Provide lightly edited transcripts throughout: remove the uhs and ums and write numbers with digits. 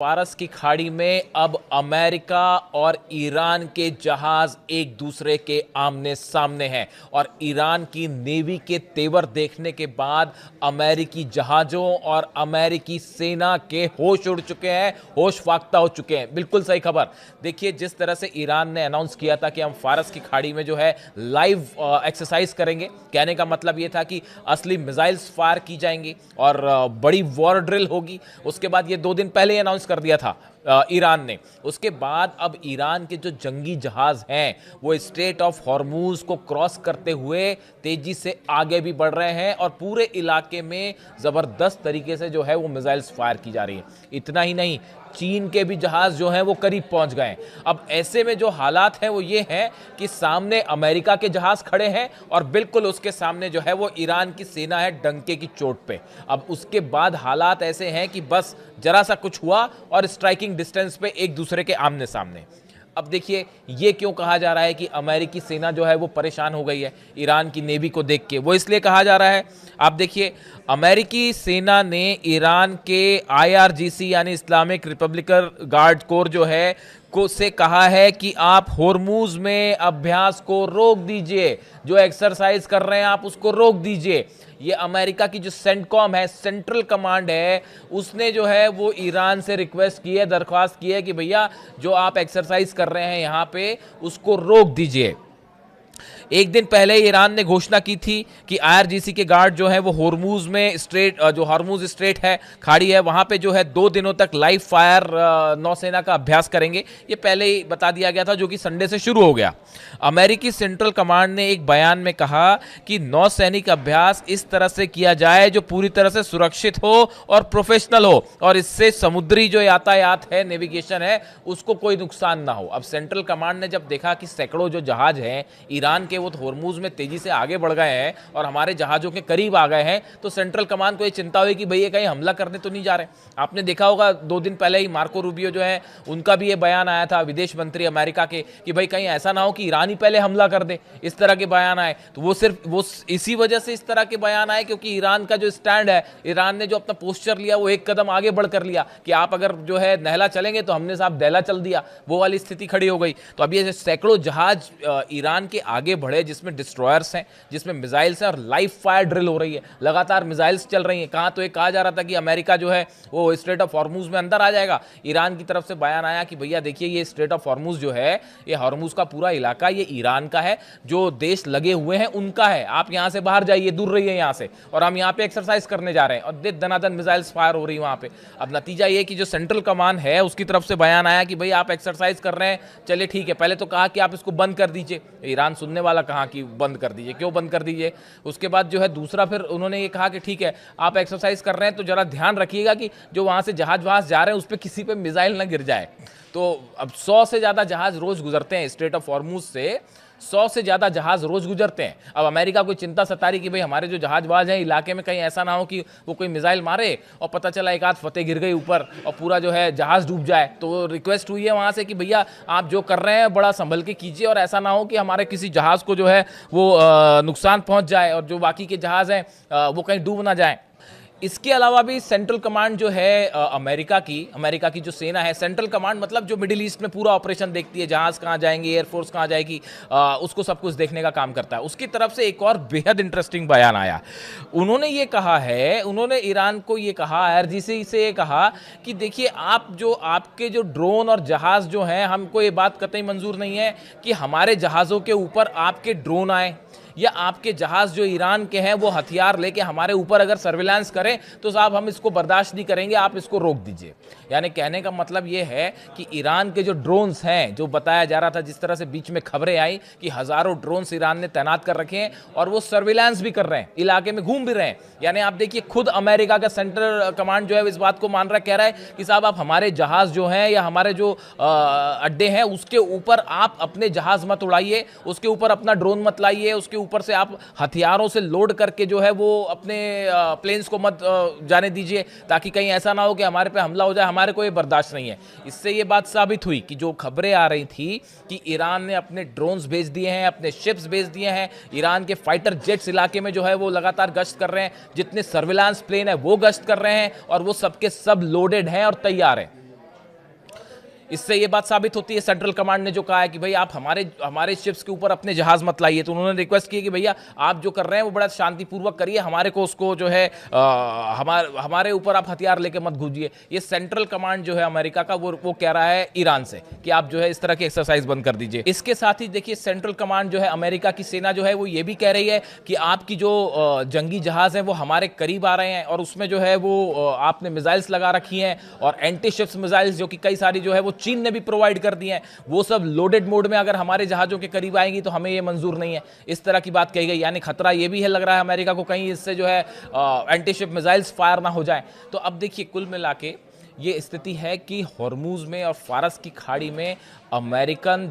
फारस की खाड़ी में अब अमेरिका और ईरान के जहाज एक दूसरे के आमने सामने हैं और ईरान की नेवी के तेवर देखने के बाद अमेरिकी जहाजों और अमेरिकी सेना के होश उड़ चुके हैं, होश फाख्ता हो चुके हैं। बिल्कुल सही खबर। देखिए, जिस तरह से ईरान ने अनाउंस किया था कि हम फारस की खाड़ी में जो है लाइव एक्सरसाइज करेंगे, कहने का मतलब यह था कि असली मिसाइल्स फायर की जाएंगी और बड़ी वॉर ड्रिल होगी। उसके बाद ये 2 दिन पहले ही अनाउंस कर दिया था ईरान ने। उसके बाद अब ईरान के जो जंगी जहाज हैं वो स्ट्रेट ऑफ हॉर्मूज को क्रॉस करते हुए तेजी से आगे भी बढ़ रहे हैं और पूरे इलाके में जबरदस्त तरीके से जो है वो मिसाइल्स फायर की जा रही है। इतना ही नहीं, चीन के भी जहाज जो हैं वो करीब पहुंच गए। अब ऐसे में जो हालात हैं वो ये हैं कि सामने अमेरिका के जहाज खड़े हैं और बिल्कुल उसके सामने जो है वो ईरान की सेना है डंके की चोट पे। अब उसके बाद हालात ऐसे हैं कि बस जरा सा कुछ हुआ और स्ट्राइकिंग डिस्टेंस पे एक दूसरे के आमने सामने। अब देखिए, ये क्यों कहा जा रहा है कि अमेरिकी सेना जो है वो परेशान हो गई है ईरान की नेवी को देख के? वो इसलिए कहा जा रहा है, आप देखिए, अमेरिकी सेना ने ईरान के IRGC यानी इस्लामिक रिपब्लिकन गार्ड कोर जो है को से कहा है कि आप होर्मुज में अभ्यास को रोक दीजिए, जो एक्सरसाइज कर रहे हैं आप उसको रोक दीजिए। ये अमेरिका की जो सेंटकॉम है, सेंट्रल कमांड है, उसने जो है वो ईरान से रिक्वेस्ट की है, दरख्वास्त की है कि भैया जो आप एक्सरसाइज कर रहे हैं यहां पे उसको रोक दीजिए। एक दिन पहले ईरान ने घोषणा की थी कि IRGC के गार्ड जो है वो होर्मुज में स्ट्रेट, जो हॉर्मुज स्ट्रेट है, खाड़ी है, वहां पे जो है 2 दिनों तक लाइव फायर नौसेना का अभ्यास करेंगे। ये पहले ही बता दिया गया था, जो कि संडे से शुरू हो गया। अमेरिकी सेंट्रल कमांड ने एक बयान में कहा कि नौसैनिक अभ्यास इस तरह से किया जाए जो पूरी तरह से सुरक्षित हो और प्रोफेशनल हो और इससे समुद्री जो यातायात है, नेविगेशन है, उसको कोई नुकसान ना हो। अब सेंट्रल कमांड ने जब देखा कि सैकड़ों जो जहाज हैं ईरान के वो होर्मुज में तेजी से आगे बढ़ गए हैं और हमारे जहाजों के करीब आ गए हैं, तो सेंट्रल कमांड को ये चिंता हुई कि भाई ये कहीं हमला करने तो नहीं जा रहे। आपने देखा होगा 2 दिन पहले ही मार्को रूबियो जो है उनका भी ये बयान आया था, विदेश मंत्री अमेरिका के, कि भाई कहीं ऐसा ना हो कि ईरान ही पहले हमला कर दे। इस तरह के बयान आए। तो वो इसी वजह से इस तरह के बयान आए क्योंकि ईरान का जो स्टैंड है, ईरान ने जो अपना पोस्चर लिया वो एक कदम आगे बढ़कर लिया कि आप अगर जो है नहला चलेंगे तो हमने साहब दहला चल दिया, वो वाली स्थिति खड़ी हो गई। तो अब ये सैकड़ों जहाज ईरान के आगे बढ़े, जिसमें डिस्ट्रॉयर्स हैं, जिसमें मिसाइल्स हैं और लाइव फायर ड्रिल हो रही है, लगातार मिसाइल्स चल रही हैं। कहां तो एक कहा जा रहा था कि अमेरिका जो है वो स्ट्रेट ऑफ हॉर्मुज में अंदर आ जाएगा। ईरान की तरफ से बयान आया कि भैया देखिए, ये स्ट्रेट ऑफ हॉर्मुज जो है, ये हॉर्मुज का पूरा इलाका ये ईरान का है, जो देश लगे हुए हैं उनका है, आप यहां से बाहर जाइए, दूर रहिए यहां से, और हम यहां पे एक्सरसाइज करने जा रहे हैं। और दनादन मिसाइल्स फायर हो रही है वहां पे। अब नतीजा ये कि जो सेंट्रल कमांड है उसकी तरफ से बयान आया कि भाई आप एक्सरसाइज कर रहे हैं, चलिए ठीक है। पहले तो कहा कि आप इसको बंद कर दीजिए, ईरान सुनने वाला कहा कि बंद कर दीजिए, क्यों बंद कर दीजिए। उसके बाद जो है दूसरा फिर उन्होंने ये कहा कि ठीक है, आप एक्सरसाइज कर रहे हैं तो जरा ध्यान रखिएगा कि जो वहां से जहाज वहां जा रहे हैं उस पर किसी पे मिसाइल ना गिर जाए। तो अब 100 से ज्यादा जहाज रोज गुजरते हैं स्ट्रेट ऑफ हॉर्मुज से, 100 से ज्यादा जहाज रोज गुजरते हैं। अब अमेरिका को चिंता सता रही कि भाई हमारे जो जहाजबाज हैं इलाके में कहीं ऐसा ना हो कि वो कोई मिसाइल मारे और पता चला एक आध फतेह गिर गई ऊपर और पूरा जो है जहाज डूब जाए। तो रिक्वेस्ट हुई है वहां से कि भैया आप जो कर रहे हैं बड़ा संभल के कीजिए और ऐसा ना हो कि हमारे किसी जहाज को जो है वो नुकसान पहुंच जाए और जो बाकी के जहाज हैं वो कहीं डूब ना जाए। इसके अलावा भी सेंट्रल कमांड जो है अमेरिका की जो सेना है, सेंट्रल कमांड मतलब जो मिडिल ईस्ट में पूरा ऑपरेशन देखती है, जहाज कहाँ जाएंगे, एयरफोर्स कहाँ जाएगी, उसको सब कुछ देखने का काम करता है। उसकी तरफ से एक और बेहद इंटरेस्टिंग बयान आया। उन्होंने ये कहा है, उन्होंने ईरान को ये कहा, IRGC से ये कहा कि देखिए, आपके जो ड्रोन और जहाज जो हैं, हमको ये बात कतई मंजूर नहीं है कि हमारे जहाज़ों के ऊपर आपके ड्रोन आए या आपके जहाज जो ईरान के हैं वो हथियार लेके हमारे ऊपर अगर सर्विलांस करें तो साहब हम इसको बर्दाश्त नहीं करेंगे, आप इसको रोक दीजिए। यानी कहने का मतलब ये है कि ईरान के जो ड्रोन्स हैं, जो बताया जा रहा था, जिस तरह से बीच में खबरें आई कि हजारों ड्रोन्स ईरान ने तैनात कर रखे हैं और वो सर्विलांस भी कर रहे हैं, इलाके में घूम भी रहे हैं। यानी आप देखिए, खुद अमेरिका का सेंट्रल कमांड जो है इस बात को मान रहा, कह रहा है कि साहब आप हमारे जहाज जो हैं या हमारे जो अड्डे हैं उसके ऊपर आप अपने जहाज मत उड़ाइए, उसके ऊपर अपना ड्रोन मत लाइए, उसके ऊपर से आप हथियारों से लोड करके जो है वो अपने प्लेन्स को मत जाने दीजिए, ताकि कहीं ऐसा ना हो कि हमारे पे हमला हो जाए। हमारे को ये बर्दाश्त नहीं है। इससे ये बात साबित हुई कि जो खबरें आ रही थी कि ईरान ने अपने ड्रोन्स भेज दिए हैं, अपने शिप्स भेज दिए हैं, ईरान के फाइटर जेट्स इलाके में जो है वो लगातार गश्त कर रहे हैं, जितने सर्विलांस प्लेन है वो गश्त कर रहे हैं और वो सबके सब लोडेड हैं और तैयार हैं। इससे ये बात साबित होती है, सेंट्रल कमांड ने जो कहा है कि भाई आप हमारे हमारे शिप्स के ऊपर अपने जहाज मत लाइए, तो उन्होंने रिक्वेस्ट की कि भैया आप जो कर रहे हैं वो बड़ा शांतिपूर्वक करिए, हमारे को उसको जो है हमारे ऊपर आप हथियार लेके मत घुसिए। ये सेंट्रल कमांड जो है अमेरिका का वो कह रहा है ईरान से कि आप जो है इस तरह की एक्सरसाइज बंद कर दीजिए। इसके साथ ही देखिए सेंट्रल कमांड जो है अमेरिका की सेना जो है वो ये भी कह रही है कि आपकी जो जंगी जहाज है वो हमारे करीब आ रहे हैं और उसमें जो है वो आपने मिसाइल्स लगा रखी हैं और एंटी शिप्स मिसाइल्स जो कि कई सारी जो है वो चीन ने भी प्रोवाइड कर दी हैं, वो सब लोडेड मोड में अगर हमारे जहाज़ों के करीब आएंगी तो हमें ये मंजूर नहीं है। इस तरह की बात कही गई, यानी खतरा ये भी है लग रहा है अमेरिका को कहीं इससे जो है एंटी शिप मिसाइल्स फायर ना हो जाए। तो अब देखिए कुल मिला के ये स्थिति है कि हॉर्मूज में और फारस की खाड़ी में अमेरिकन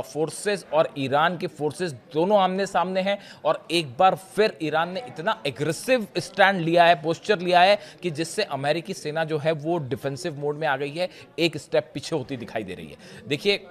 फोर्सेस और ईरान के फोर्सेस दोनों आमने सामने हैं और एक बार फिर ईरान ने इतना एग्रेसिव स्टैंड लिया है, पोस्चर लिया है कि जिससे अमेरिकी सेना जो है वो डिफेंसिव मोड में आ गई है, एक स्टेप पीछे होती दिखाई दे रही है। देखिए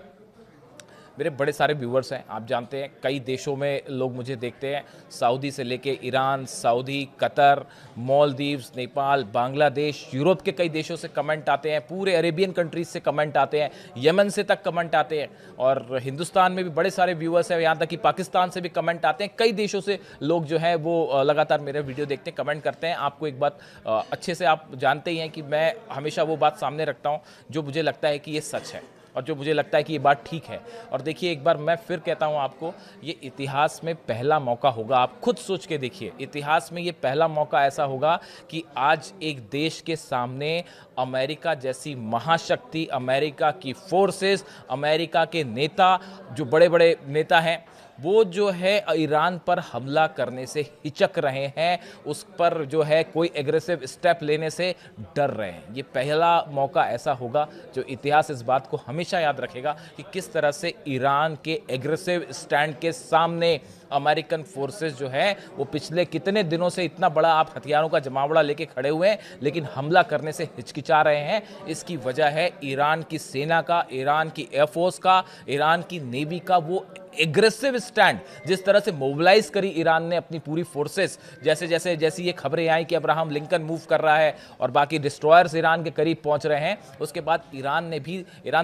मेरे बड़े सारे व्यूवर्स हैं, आप जानते हैं कई देशों में लोग मुझे देखते हैं, सऊदी से लेके Iran, Saudi, Qatar, Maldives, Nepal, Bangladesh, Europe के कई देशों से कमेंट आते हैं, पूरे अरेबियन कंट्रीज से कमेंट आते हैं, यमन से तक कमेंट आते हैं और हिंदुस्तान में भी बड़े सारे व्यूवर्स हैं, यहाँ तक कि पाकिस्तान से भी कमेंट आते हैं। कई देशों से लोग जो हैं वो लगातार मेरे वीडियो देखते हैं, कमेंट करते हैं। आपको एक बात अच्छे से आप जानते ही हैं कि मैं हमेशा वो बात सामने रखता हूँ जो मुझे लगता है कि ये सच है और जो मुझे लगता है कि ये बात ठीक है। और देखिए एक बार मैं फिर कहता हूँ आपको, ये इतिहास में पहला मौका होगा, आप खुद सोच के देखिए, इतिहास में ये पहला मौका ऐसा होगा कि आज एक देश के सामने अमेरिका जैसी महाशक्ति, अमेरिका की फोर्सेस, अमेरिका के नेता, जो बड़े बड़े नेता हैं, वो जो है ईरान पर हमला करने से हिचक रहे हैं, उस पर जो है कोई एग्रेसिव स्टेप लेने से डर रहे हैं। ये पहला मौका ऐसा होगा जो इतिहास इस बात को हमेशा याद रखेगा कि किस तरह से ईरान के एग्रेसिव स्टैंड के सामने अमेरिकन फोर्सेस जो है वो पिछले कितने दिनों से इतना बड़ा आप हथियारों का जमावड़ा लेके खड़े हुए हैं लेकिन हमला करने से हिचकिचा रहे हैं। इसकी वजह है ईरान की सेना का, ईरान की एयरफोर्स का, ईरान की नेवी का वो एग्रेसिव स्टैंड, जिस तरह से मोबिलाइज करी ईरान ने अपनी पूरी फोर्सेस। जैसी ये खबरें आई कि अब्राहम लिंकन मूव कर रहा है और बाकी डिस्ट्रॉयर्स ईरान के करीब पहुंच रहे हैं, उसके बाद ईरान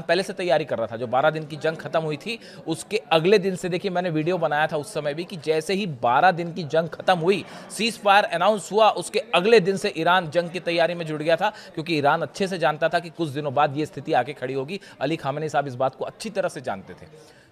पहले से तैयारी कर रहा था। जो 12 दिन की जंग खत्म हुई थी उसके अगले दिन से, देखिए मैंने वीडियो बनाया था उस समय भी, कि जैसे ही 12 दिन की जंग खत्म हुई, सीज फायर अनाउंस हुआ, उसके अगले दिन से ईरान जंग की तैयारी में जुड़ गया था, क्योंकि ईरान अच्छे से जानता था कि कुछ दिनों बाद ये स्थिति आके खड़ी होगी। अली खामेनी साहब इस बात को अच्छी तरह से जानते थे।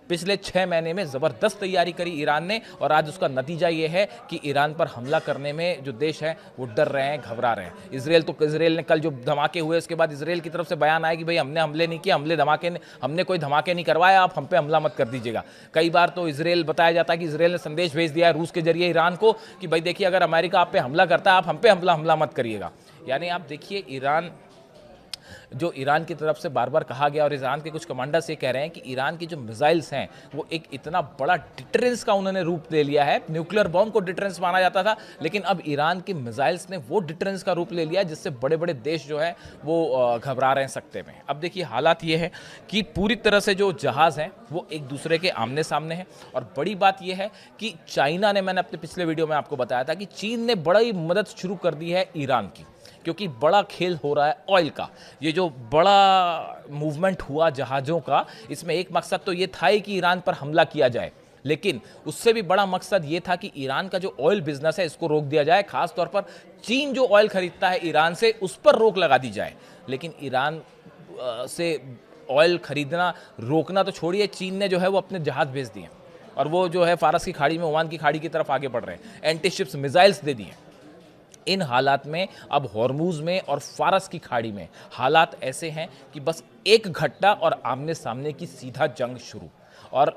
पिछले 6 महीने में ज़बरदस्त तैयारी करी ईरान ने और आज उसका नतीजा ये है कि ईरान पर हमला करने में जो देश हैं वो डर रहे हैं, घबरा रहे हैं। इजराइल ने कल जो धमाके हुए उसके बाद इजराइल की तरफ से बयान आया कि भाई हमने हमले नहीं किए, हमने कोई धमाके नहीं करवाया, आप हम पे हमला मत कर दीजिएगा। कई बार तो इजराइल बताया जाता है कि इजराइल ने संदेश भेज दिया है रूस के जरिए ईरान को कि भाई देखिए अगर अमेरिका आप पे हमला करता है, आप हम पे हमला मत करिएगा। यानी आप देखिए ईरान की तरफ से बार बार कहा गया और ईरान के कुछ कमांडर्स ये कह रहे हैं कि ईरान की जो मिसाइल्स हैं वो एक इतना बड़ा डिटरेंस का उन्होंने रूप ले लिया है। न्यूक्लियर बॉम्ब को डिटरेंस माना जाता था, लेकिन अब ईरान की मिसाइल्स ने वो डिटरेंस का रूप ले लिया है जिससे बड़े बड़े देश जो है वो घबरा रहे हैं सकते में। अब देखिए हालात ये है कि पूरी तरह से जो जहाज़ हैं वो एक दूसरे के आमने सामने हैं और बड़ी बात यह है कि चाइना ने, मैंने अपने पिछले वीडियो में आपको बताया था कि चीन ने बड़ी मदद शुरू कर दी है ईरान की, क्योंकि बड़ा खेल हो रहा है ऑयल का। ये जो बड़ा मूवमेंट हुआ जहाज़ों का, इसमें एक मकसद तो ये था ही कि ईरान पर हमला किया जाए, लेकिन उससे भी बड़ा मकसद ये था कि ईरान का जो ऑयल बिजनेस है इसको रोक दिया जाए। खास तौर पर चीन जो ऑयल खरीदता है ईरान से, उस पर रोक लगा दी जाए। लेकिन ईरान से ऑयल खरीदना रोकना तो छोड़िए, चीन ने जो है वो अपने जहाज़ भेज दिए और वो जो है फारस की खाड़ी में, ओमान की खाड़ी की तरफ आगे बढ़ रहे हैं, एंटी शिप्स मिसाइल्स दे दिए। इन हालात में अब हॉर्मूज में और फारस की खाड़ी में हालात ऐसे हैं कि बस एक घटना और आमने सामने की सीधा जंग शुरू। और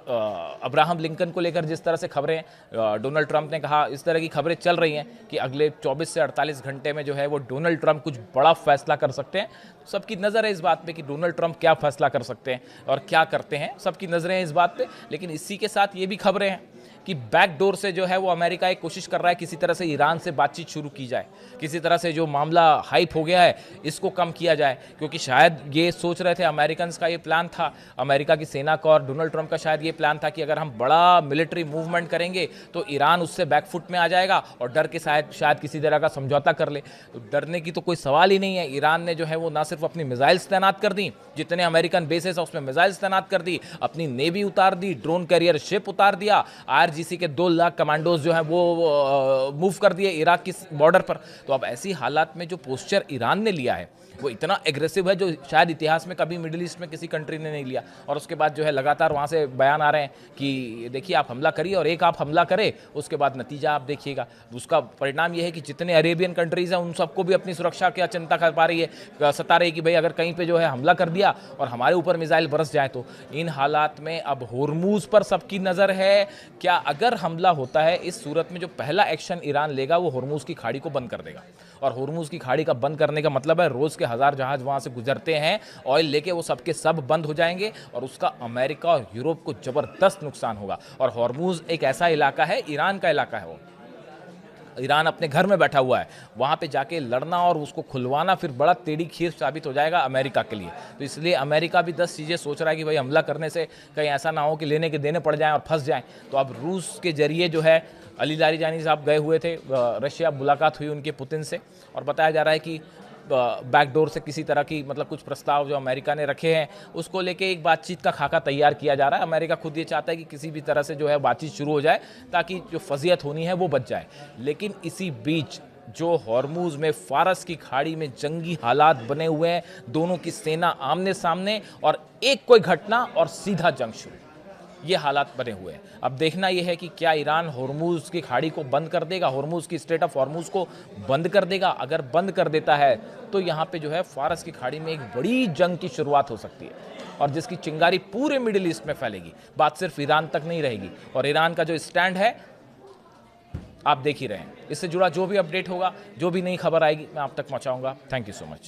अब्राहम लिंकन को लेकर जिस तरह से खबरें, डोनाल्ड ट्रंप ने कहा, इस तरह की खबरें चल रही हैं कि अगले 24 से 48 घंटे में जो है वो डोनाल्ड ट्रंप कुछ बड़ा फैसला कर सकते हैं। सबकी नज़र है इस बात पे कि डोनाल्ड ट्रंप क्या फैसला कर सकते हैं और क्या करते हैं, सबकी नज़रें हैं इस बात पे। लेकिन इसी के साथ ये भी खबरें हैं कि बैकडोर से जो है वो अमेरिका एक कोशिश कर रहा है किसी तरह से ईरान से बातचीत शुरू की जाए, किसी तरह से जो मामला हाइप हो गया है इसको कम किया जाए, क्योंकि शायद ये सोच रहे थे अमेरिकन का ये प्लान था, अमेरिका की सेना का और डोनाल्ड ट्रंप का शायद ये प्लान था कि अगर हम बड़ा मिलिट्री मूवमेंट करेंगे तो ईरान उससे बैकफुट में आ जाएगा और डर के शायद किसी तरह का समझौता कर ले। तो डरने की तो कोई सवाल ही नहीं है। ईरान ने जो है वो ना सिर्फ अपनी मिसाइल्स तैनात कर दी, जितने अमेरिकन बेसेस है उसमें मिसाइल्स तैनात कर दी, अपनी नेवी उतार दी, ड्रोन कैरियर शिप उतार दिया, आईआरजीसी के 2 लाख कमांडोज जो है वो मूव कर दिए इराक की बॉर्डर पर। तो अब ऐसी हालात में जो पोस्चर ईरान ने लिया है वो इतना एग्रेसिव है जो शायद इतिहास में कभी मिडिल ईस्ट में किसी कंट्री ने नहीं लिया। और उसके बाद जो है लगातार वहाँ से बयान आ रहे हैं कि देखिए आप हमला करिए, और एक आप हमला करें उसके बाद नतीजा आप देखिएगा। उसका परिणाम ये है कि जितने अरेबियन कंट्रीज़ हैं उन सबको भी अपनी सुरक्षा की चिंता कर पा रही है, सता रही है कि भाई अगर कहीं पर जो है हमला कर दिया और हमारे ऊपर मिसाइल बरस जाए तो। इन हालात में अब होर्मुज पर सबकी नज़र है। क्या अगर हमला होता है इस सूरत में जो पहला एक्शन ईरान लेगा वो होर्मुज की खाड़ी को बंद कर देगा। और होर्मुज की खाड़ी का बंद करने का मतलब है रोज़ के 1000 जहाज वहाँ से गुजरते हैं ऑयल लेके, वो सबके सब बंद हो जाएंगे और उसका अमेरिका और यूरोप को ज़बरदस्त नुकसान होगा। और होर्मुज एक ऐसा इलाका है, ईरान का इलाका है, वो ईरान अपने घर में बैठा हुआ है, वहाँ पे जाके लड़ना और उसको खुलवाना फिर बड़ा टेढ़ी खीर साबित हो जाएगा अमेरिका के लिए। तो इसलिए अमेरिका भी 10 चीज़ें सोच रहा है कि भाई हमला करने से कहीं ऐसा ना हो कि लेने के देने पड़ जाएं और फंस जाएं। तो अब रूस के जरिए जो है अली लारीजानी साहब गए हुए थे रशिया, मुलाकात हुई उनके पुतिन से, और बताया जा रहा है कि बैकडोर से किसी तरह की मतलब कुछ प्रस्ताव जो अमेरिका ने रखे हैं उसको लेके एक बातचीत का खाका तैयार किया जा रहा है। अमेरिका खुद ये चाहता है कि किसी भी तरह से जो है बातचीत शुरू हो जाए ताकि जो फजीयत होनी है वो बच जाए। लेकिन इसी बीच जो हॉर्मुज में फारस की खाड़ी में जंगी हालात बने हुए हैं, दोनों की सेना आमने सामने और एक कोई घटना और सीधा जंग शुरू, ये हालात बने हुए हैं। अब देखना यह है कि क्या ईरान होर्मुज की खाड़ी को बंद कर देगा, होर्मुज की स्ट्रेट ऑफ होर्मुज को बंद कर देगा। अगर बंद कर देता है तो यहाँ पे जो है फारस की खाड़ी में एक बड़ी जंग की शुरुआत हो सकती है और जिसकी चिंगारी पूरे मिडिल ईस्ट में फैलेगी। बात सिर्फ ईरान तक नहीं रहेगी और ईरान का जो स्टैंड है आप देख ही रहे हैं। इससे जुड़ा जो भी अपडेट होगा, जो भी नई खबर आएगी मैं आप तक पहुँचाऊँगा। Thank you so much.